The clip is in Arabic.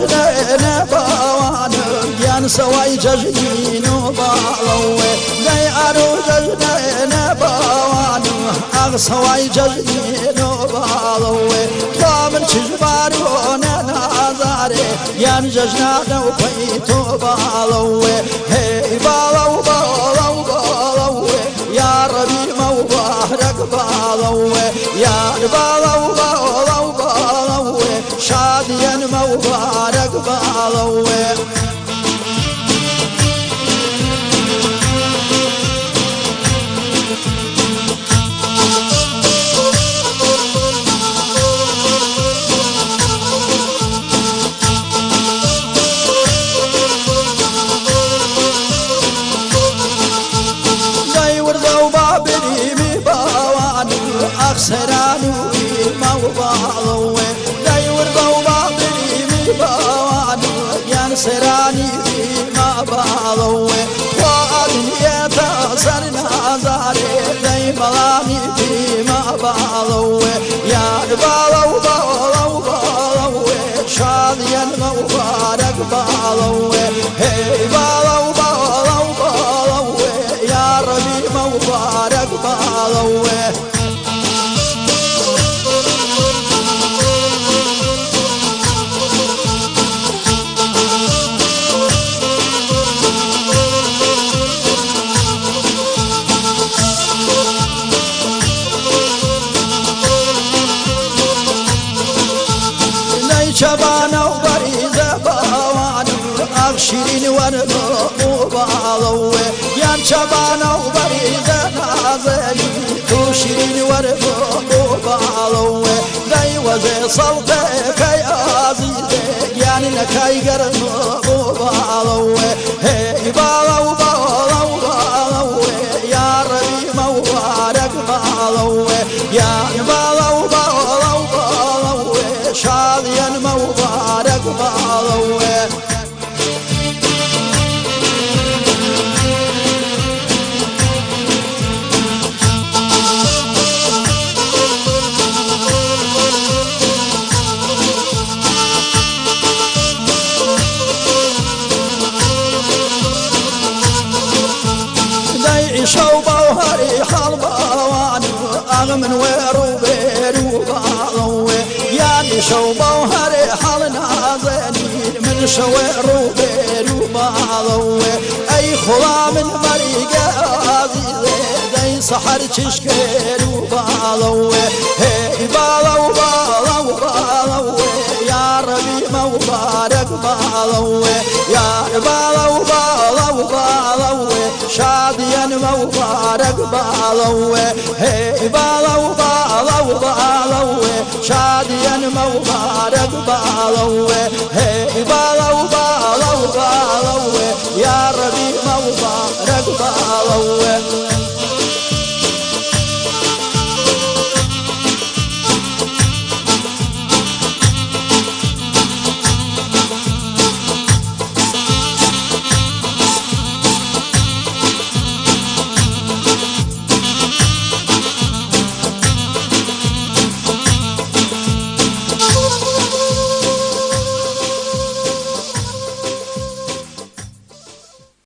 ججنا بوان يان سواي ججنين بالوي داي ارو ججنا بوان اغ سواي ججنين بالوي كامل تجبارو نازاري يان ججنا دو بيتو بالوي هي بالو بالو بالوي يا ربي مبارك بالوي يا بالو بالو بالوي شاديا مبارك بالوي سرانو ما وبالوي داي ورضو باطني مبانو يان سراني ما بالوي وادن يتسرنا زاري داي ملاني ما بالوي يا بالو بالو بالوي شاديا مبارك بالوي هي بالو بالو بالوي يا ربي مبارك بالوي شبانا وبريزة بوان أبشرين ونبو بالوي يان شبانا وبريزة نازلي تشرين ونبو بالوي داي وزي صوتك يا عزيزي يان لكاي قرنبو بالوي هي بالو بالو بالوي يا ربي مبارك بالوي يان بالو بالو بالوي شاديا مبارك بالوي داي شوبه وهري حلبوان اغمن ويرو بيرو بالوي يعني شوبه وهري حلنا زينين من شويرو بيرو بالوي اي خلا من مريقه عزيزي داي سحر تشكيلو بالوي هي بالو بالو بالوي يا ربي مبارك بالوي يا بالو بالو بالوي شاديا مبارك بالوي هي بالو بالو بالوي شاديا مبارك بالوي هي بالو بالو بالوي يا ربي مبارك بالوي